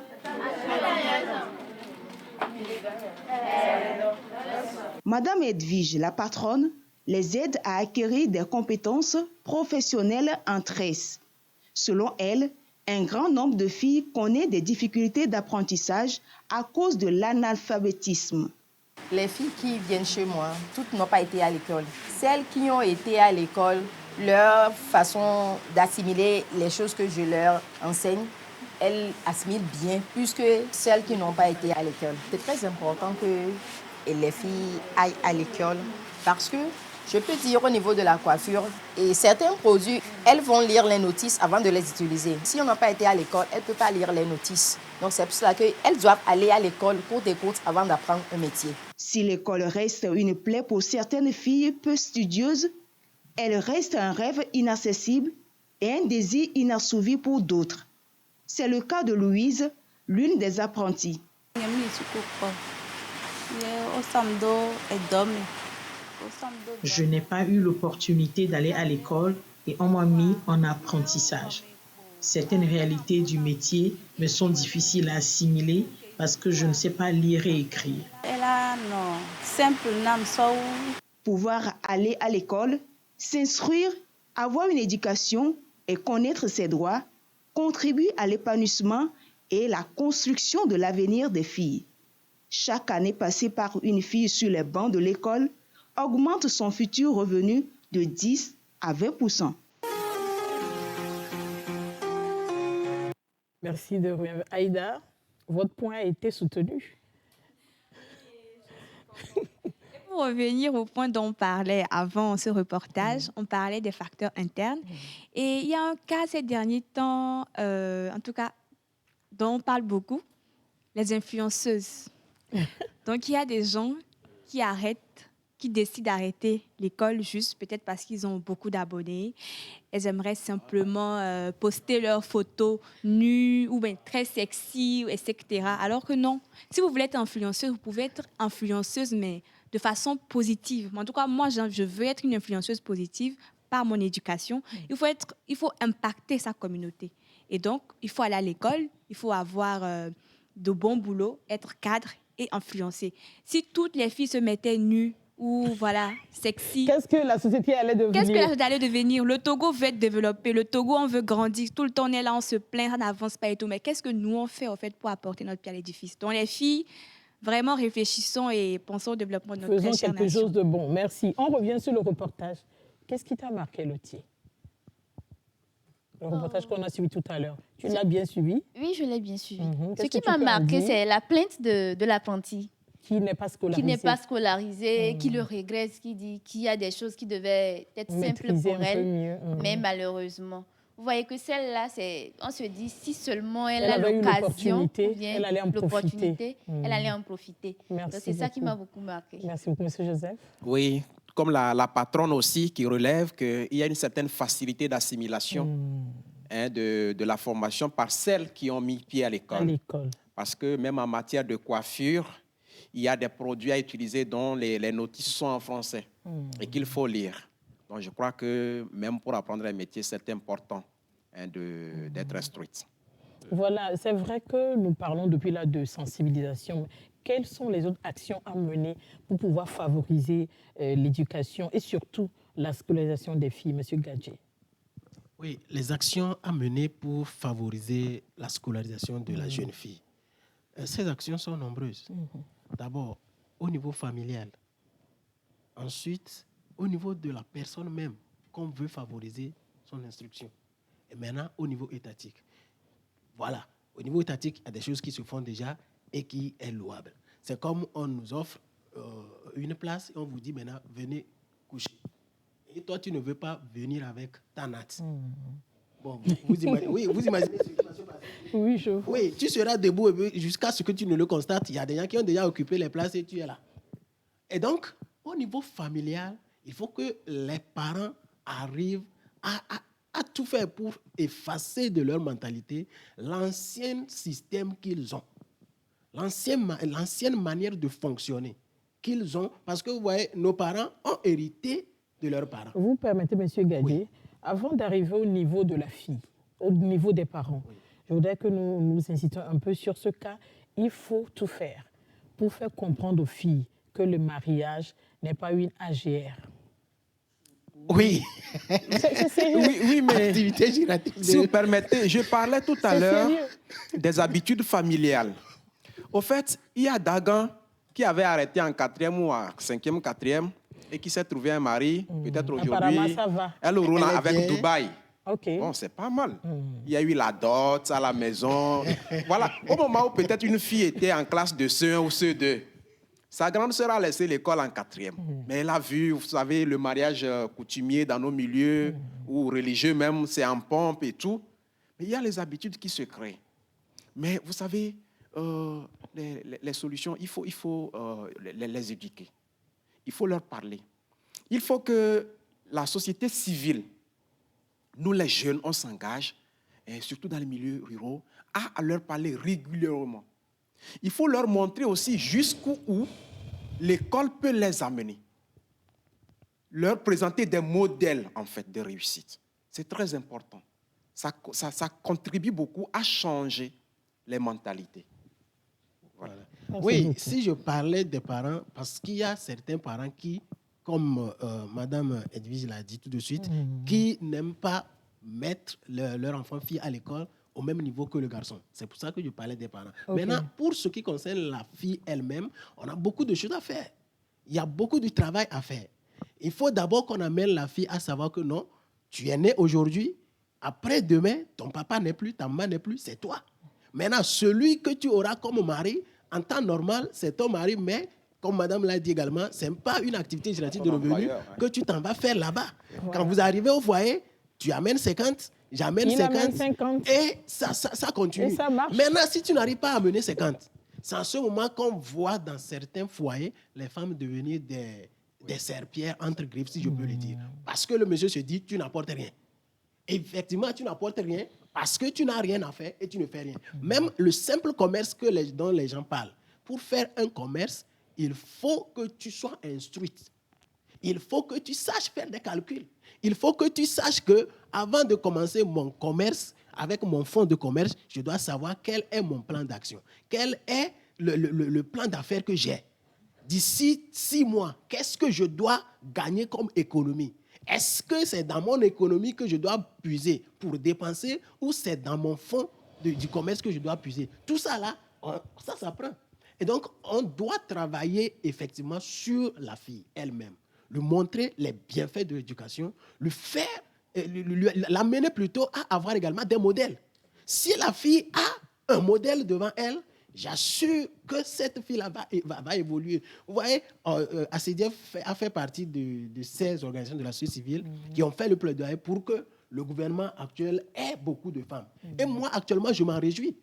Madame Edwige, la patronne, les aide à acquérir des compétences professionnelles en tresse. Selon elle, un grand nombre de filles connaissent des difficultés d'apprentissage à cause de l'analphabétisme. Les filles qui viennent chez moi, toutes n'ont pas été à l'école. Celles qui ont été à l'école, leur façon d'assimiler les choses que je leur enseigne, elles assimilent bien plus que celles qui n'ont pas été à l'école. C'est très important que les filles aillent à l'école parce que Je peux dire au niveau de la coiffure, et certains produits, elles vont lire les notices avant de les utiliser. Si on n'a pas été à l'école, elles ne peuvent pas lire les notices. Donc c'est pour cela qu'elles doivent aller à l'école cours des cours avant d'apprendre un métier. Si l'école reste une plaie pour certaines filles peu studieuses, elle reste un rêve inaccessible et un désir inassouvi pour d'autres. C'est le cas de Louise, l'une des apprenties. Je n'ai pas eu l'opportunité d'aller à l'école et on m'a mis en apprentissage. Certaines réalités du métier me sont difficiles à assimiler parce que je ne sais pas lire et écrire. Pouvoir aller à l'école, s'instruire, avoir une éducation et connaître ses droits contribue à l'épanouissement et la construction de l'avenir des filles. Chaque année passée par une fille sur les bancs de l'école augmente son futur revenu de 10 à 20%. Merci de revenir. Aïda, votre point a été soutenu. Pour revenir au point dont on parlait avant ce reportage, on parlait des facteurs internes. Et il y a un cas ces derniers temps, en tout cas, dont on parle beaucoup, les influenceuses. Donc, il y a des gens qui décident d'arrêter l'école juste peut-être parce qu'ils ont beaucoup d'abonnés. Elles aimeraient simplement poster leurs photos nues ou bien très sexy, etc. Alors que non, si vous voulez être influenceuse, vous pouvez être influenceuse, mais de façon positive. En tout cas, moi, je veux être une influenceuse positive par mon éducation. Il faut impacter sa communauté. Et donc, il faut aller à l'école, il faut avoir de bons boulots, être cadre et influencer. Si toutes les filles se mettaient nues ou voilà, sexy. Qu'est-ce que la société allait devenir? Le Togo veut être développé, le Togo, on veut grandir. Tout le temps, on est là, on se plaint, ça n'avance pas et tout. Mais qu'est-ce que nous, on fait, en fait, pour apporter notre pierre à l'édifice? Donc, les filles, vraiment réfléchissons et pensons au développement de notre Faisons très chère quelque nation. chose de bon. Merci. On revient sur le reportage. Qu'est-ce qui t'a marqué, Lothier? Le reportage qu'on a suivi tout à l'heure. Tu l'as bien suivi? Oui, je l'ai bien suivi. Qu'est-ce Ce qui que tu m'a peux en marqué, dire? c'est la plainte de l'apprenti. Qui n'est pas scolarisé. Qui le regrette, qui dit qu'il y a des choses qui devaient être simples Maîtriser pour un peu elle, mieux. mais malheureusement. Vous voyez que celle-là, on se dit, si seulement elle a avait eu l'occasion, l'opportunité, ou bien elle allait en l'opportunité, profiter. elle allait en profiter. Merci Donc, c'est ça qui beaucoup. m'a beaucoup marqué. Merci beaucoup, M. Joseph. Oui, comme la patronne aussi qui relève qu'il y a une certaine facilité d'assimilation de la formation par celles qui ont mis pied à l'école. Parce que même en matière de coiffure, il y a des produits à utiliser dont les notices sont en français et qu'il faut lire. Donc, je crois que même pour apprendre un métier, c'est important d'être instruite. Voilà, c'est vrai que nous parlons depuis là de sensibilisation. Quelles sont les autres actions à mener pour pouvoir favoriser l'éducation et surtout la scolarisation des filles, M. Gadji? Oui, les actions à mener pour favoriser la scolarisation de la jeune fille. Ces actions sont nombreuses. D'abord, au niveau familial. Ensuite, au niveau de la personne même, qu'on veut favoriser son instruction. Et maintenant, au niveau étatique. Voilà, au niveau étatique, il y a des choses qui se font déjà et qui est louable. C'est comme on nous offre une place et on vous dit maintenant, venez coucher. Et toi, tu ne veux pas venir avec ta natte. Bon, vous imaginez, vous imaginez ce qui va se passer. Oui, je vois. Oui, tu seras debout jusqu'à ce que tu ne le constates. Il y a des gens qui ont déjà occupé les places et tu es là. Et donc, au niveau familial, il faut que les parents arrivent à tout faire pour effacer de leur mentalité l'ancien système qu'ils ont, l'ancienne manière de fonctionner qu'ils ont. Parce que, vous voyez, nos parents ont hérité de leurs parents. Vous permettez, M. Gadji, Oui. avant d'arriver au niveau de la fille, au niveau des parents, je voudrais que nous insistons un peu sur ce cas. Il faut tout faire pour faire comprendre aux filles que le mariage n'est pas une AGR. Oui. C'est sérieux. Oui, mais Activité générative. si vous permettez, je parlais tout à C'est l'heure sérieux. des habitudes familiales. Au fait, il y a Dagan qui avait arrêté en 4e ou en 5e, 4e et qui s'est trouvé un mari, peut-être Apparemment, aujourd'hui. ça va. Elle roule Elle est avec bien. Dubaï. OK. Bon, c'est pas mal. Il y a eu la dot à la maison. Voilà. Au moment où peut-être une fille était en classe de CE1 ou CE2, Sa grande sœur a laissé l'école en 4e. Mais elle a vu, vous savez, le mariage coutumier dans nos milieux, ou religieux même, c'est en pompe et tout. Mais il y a les habitudes qui se créent. Mais vous savez, les solutions, il faut les éduquer. Il faut leur parler. Il faut que la société civile, nous les jeunes, on s'engage, et surtout dans les milieux ruraux, à leur parler régulièrement. Il faut leur montrer aussi jusqu'où l'école peut les amener. Leur présenter des modèles, en fait, de réussite. C'est très important. Ça contribue beaucoup à changer les mentalités. Voilà. Oui, si je parlais des parents, parce qu'il y a certains parents qui, comme Madame Edwige l'a dit tout de suite, qui n'aiment pas mettre leur enfant-fille à l'école au même niveau que le garçon. C'est pour ça que je parlais des parents. Okay. Maintenant, pour ce qui concerne la fille elle-même, on a beaucoup de choses à faire. Il y a beaucoup de travail à faire. Il faut d'abord qu'on amène la fille à savoir que non, tu es né aujourd'hui, après-demain, ton papa n'est plus, ta maman n'est plus, c'est toi. Maintenant, celui que tu auras comme mari, en temps normal, c'est ton mari, mais comme madame l'a dit également, ce n'est pas une activité génétique de revenu que tu t'en vas faire là-bas. Ouais. Quand vous arrivez au foyer, tu amènes 50, j'amène 50, et ça continue. Et ça marche. Maintenant, si tu n'arrives pas à amener 50, c'est en ce moment qu'on voit dans certains foyers les femmes devenir des serpillères entre griffes, si je peux le dire. Parce que le monsieur se dit, tu n'apportes rien. Effectivement, tu n'apportes rien parce que tu n'as rien à faire et tu ne fais rien. Même le simple commerce dont les gens parlent. Pour faire un commerce, il faut que tu sois instruite. Il faut que tu saches faire des calculs. Il faut que tu saches que avant de commencer mon commerce, avec mon fonds de commerce, je dois savoir quel est mon plan d'action. Quel est le plan d'affaires que j'ai. D'ici 6 mois, qu'est-ce que je dois gagner comme économie? Est-ce que c'est dans mon économie que je dois puiser pour dépenser ou c'est dans mon fonds du commerce que je dois puiser? Tout ça là, ça s'apprend. Et donc, on doit travailler effectivement sur la fille elle-même, lui montrer les bienfaits de l'éducation, l'amener plutôt à avoir également des modèles. Si la fille a un modèle devant elle, j'assure que cette fille-là va évoluer. Vous voyez, ACDF a fait partie de ces organisations de la société civile qui ont fait le plaidoyer pour que le gouvernement actuel ait beaucoup de femmes. Et moi, actuellement, je m'en réjouis.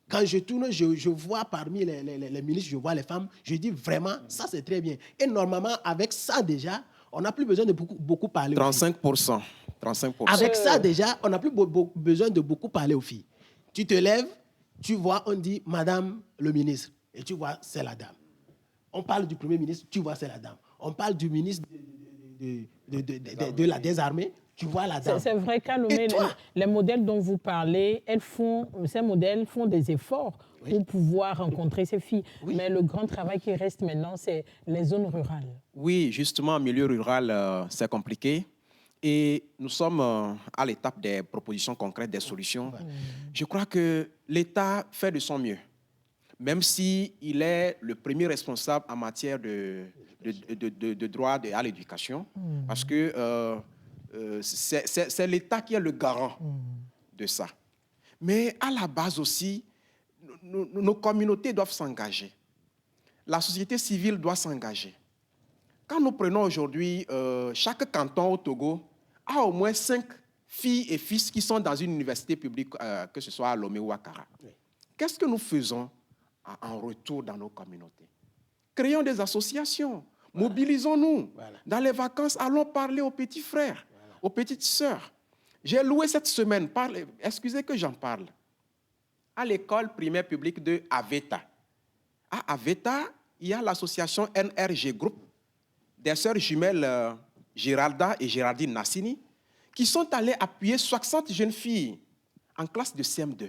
Quand je tourne, je vois parmi les ministres, je vois les femmes, je dis vraiment, ça c'est très bien. Et normalement, avec ça déjà, on n'a plus besoin de beaucoup parler 35%. 35%. Avec ça déjà, on n'a plus besoin de beaucoup parler aux filles. Tu te lèves, tu vois, on dit « Madame le ministre », et tu vois, c'est la dame. On parle du Premier ministre, tu vois, c'est la dame. On parle du ministre des armées, tu vois la dame. C'est vrai qu'à les modèles dont vous parlez, ces modèles font des efforts pour pouvoir rencontrer ces filles. Oui. Mais le grand travail qui reste maintenant, c'est les zones rurales. Oui, justement, en milieu rural, c'est compliqué. Et nous sommes à l'étape des propositions concrètes, des solutions. Je crois que l'État fait de son mieux, même s'il est le premier responsable en matière de droit à l'éducation, parce que c'est l'État qui est le garant de ça. Mais à la base aussi, nos communautés doivent s'engager. La société civile doit s'engager. Quand nous prenons aujourd'hui, chaque canton au Togo a au moins 5 filles et fils qui sont dans une université publique, que ce soit à Lomé ou à Kara. Oui. Qu'est-ce que nous faisons en retour dans nos communautés? Créons des associations, mobilisons-nous. Voilà. Dans les vacances, allons parler aux petits frères, aux petites sœurs. J'ai loué cette semaine, excusez que j'en parle, à l'école primaire publique de Aveta. À Aveta, il y a l'association NRG Group, des sœurs jumelles Géralda et Géraldine Nassini, qui sont allées appuyer 60 jeunes filles en classe de CM2.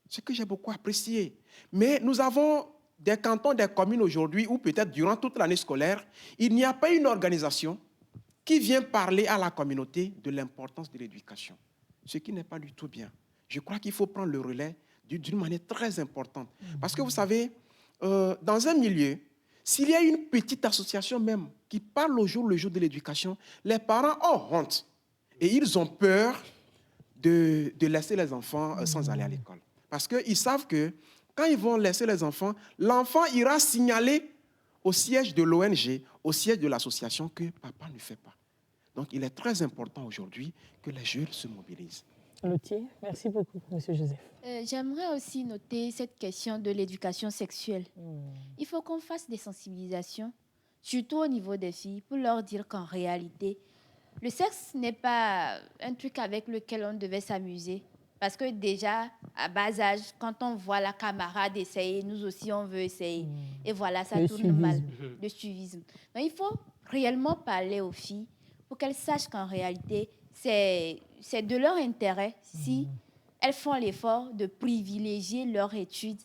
Ce que j'ai beaucoup apprécié. Mais nous avons des cantons, des communes aujourd'hui où peut-être durant toute l'année scolaire, il n'y a pas une organisation qui vient parler à la communauté de l'importance de l'éducation. Ce qui n'est pas du tout bien. Je crois qu'il faut prendre le relais d'une manière très importante. Parce que vous savez, dans un milieu, s'il y a une petite association même qui parle le jour de l'éducation, les parents ont honte et ils ont peur de laisser les enfants sans aller à l'école. Parce qu'ils savent que quand ils vont laisser les enfants, l'enfant ira signaler au siège de l'ONG, au siège de l'association que papa ne fait pas. Donc, il est très important aujourd'hui que les jeunes se mobilisent. Lotier, merci beaucoup, M. Joseph. J'aimerais aussi noter cette question de l'éducation sexuelle. Il faut qu'on fasse des sensibilisations, surtout au niveau des filles, pour leur dire qu'en réalité, le sexe n'est pas un truc avec lequel on devait s'amuser. Parce que déjà, à bas âge, quand on voit la camarade essayer, nous aussi, on veut essayer. Et voilà, ça tourne mal. Le suivisme. Donc, il faut réellement parler aux filles pour qu'elles sachent qu'en réalité, c'est de leur intérêt si elles font l'effort de privilégier leur étude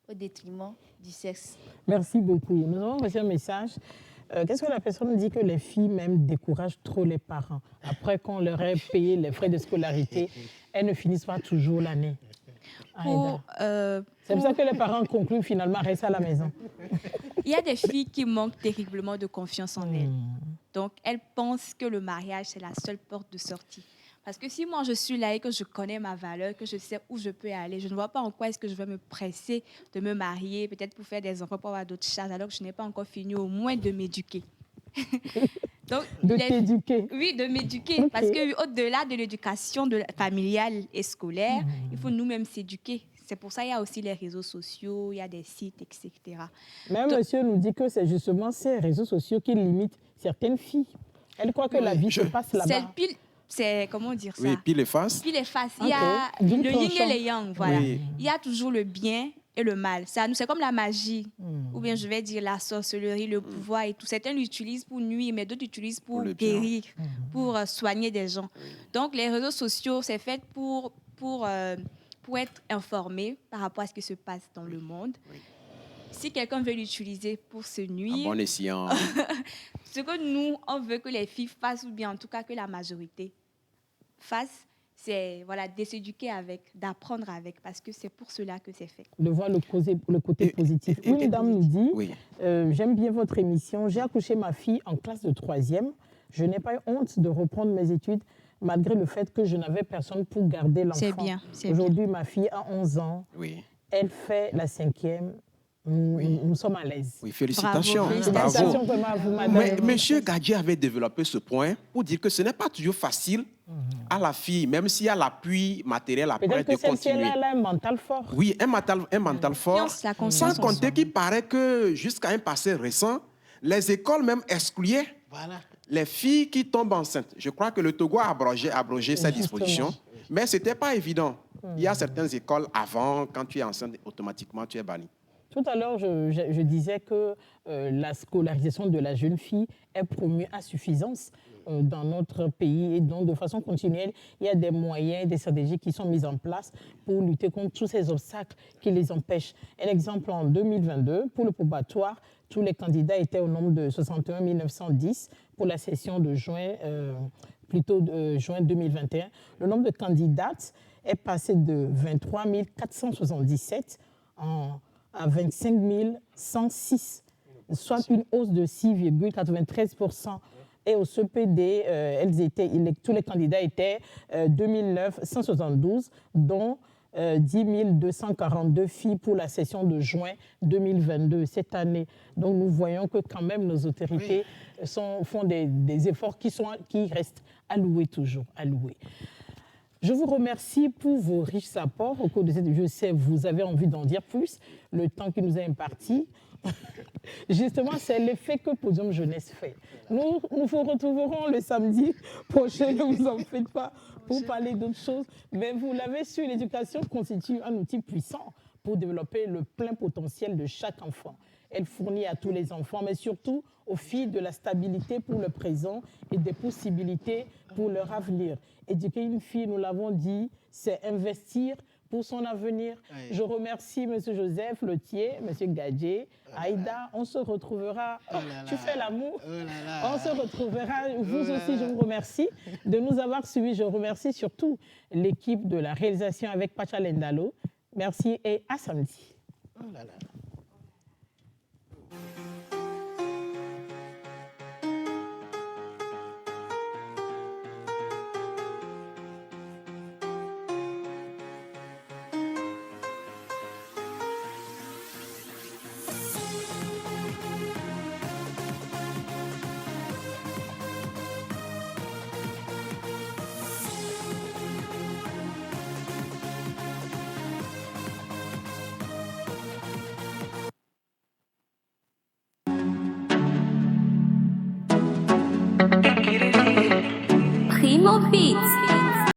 au détriment du sexe. Merci beaucoup. Nous avons reçu un message. Qu'est-ce que la personne dit que les filles même découragent trop les parents? Après qu'on leur ait payé les frais de scolarité, elles ne finissent pas toujours l'année. C'est pour ça que les parents concluent finalement à rester à la maison. Il y a des filles qui manquent terriblement de confiance en elles. Donc, elles pensent que le mariage, c'est la seule porte de sortie. Parce que si moi, je suis là et que je connais ma valeur, que je sais où je peux aller, je ne vois pas en quoi est-ce que je vais me presser de me marier, peut-être pour faire des enfants, pour avoir d'autres charges, alors que je n'ai pas encore fini au moins de m'éduquer. Donc, t'éduquer. Oui, de m'éduquer. Okay. Parce qu'au-delà de l'éducation familiale et scolaire, il faut nous-mêmes s'éduquer. C'est pour ça qu'il y a aussi les réseaux sociaux, il y a des sites, etc. Même monsieur nous dit que c'est justement ces réseaux sociaux qui limitent certaines filles. Elle croit que la vie se passe là-bas. C'est, comment dire ça? Oui, pile et face. Pile et face. Il y a le yin et le yang, voilà. Oui. Il y a toujours le bien et le mal. C'est comme la magie, ou bien je vais dire la sorcellerie, le pouvoir et tout. Certains l'utilisent pour nuire, mais d'autres l'utilisent pour guérir, pour soigner des gens. Donc, les réseaux sociaux, c'est fait pour être informé par rapport à ce qui se passe dans le monde. Si quelqu'un veut l'utiliser pour se nuire, bon escient. Ce que nous, on veut que les filles fassent, ou bien en tout cas que la majorité fasse, c'est de s'éduquer avec, d'apprendre avec, parce que c'est pour cela que c'est fait. De voir le côté positif. Une dame nous dit, j'aime bien votre émission, j'ai accouché ma fille en classe de 3e, je n'ai pas eu honte de reprendre mes études, malgré le fait que je n'avais personne pour garder l'enfant. C'est bien. Aujourd'hui, ma fille a 11 ans, elle fait la 5e. Nous sommes à l'aise. Oui, félicitations. Bravo. Félicitations vraiment à vous, madame. Mais Monsieur Gadji avait développé ce point pour dire que ce n'est pas toujours facile à la fille, même s'il y a l'appui matériel après, de continuer. Peut-être que celle-ci, elle a un mental fort. Oui, un mental fort. Sans compter qu'il paraît que jusqu'à un passé récent, les écoles même excluaient les filles qui tombent enceintes. Je crois que le Togo a abrogé cette disposition, mais ce n'était pas évident. Il y a certaines écoles avant, quand tu es enceinte, automatiquement, tu es banni. Tout à l'heure, je disais que la scolarisation de la jeune fille est promue à suffisance dans notre pays. Et donc, de façon continuelle, il y a des moyens, des stratégies qui sont mises en place pour lutter contre tous ces obstacles qui les empêchent. Un exemple, en 2022, pour le probatoire, tous les candidats étaient au nombre de 61 910 pour la session de juin, juin 2021. Le nombre de candidates est passé de 23 477 à 25 106, soit une hausse de 6,93%. Et au CPD, tous les candidats étaient 172, dont 10 242 filles pour la session de juin 2022, cette année. Donc nous voyons que quand même nos autorités font des efforts qui restent à louer toujours, à louer. Je vous remercie pour vos riches apports au cours de cette... Je sais, vous avez envie d'en dire plus, le temps qui nous est imparti. Justement, c'est l'effet que Podium Jeunesse fait. Nous vous retrouverons le samedi prochain, ne vous en faites pas, pour parler d'autres choses. Mais vous l'avez su, l'éducation constitue un outil puissant pour développer le plein potentiel de chaque enfant. Elle fournit à tous les enfants, mais surtout aux filles, de la stabilité pour le présent et des possibilités pour leur avenir. Éduquer une fille, nous l'avons dit, c'est investir pour son avenir. Oui. Je remercie M. Joseph Lotier, M. Gadji, Aïda. On se retrouvera. Tu fais l'amour. On se retrouvera. Vous aussi, je vous remercie de nous avoir suivis. Je remercie surtout l'équipe de la réalisation avec Pacha Lendalo. Merci et à samedi. Sophie.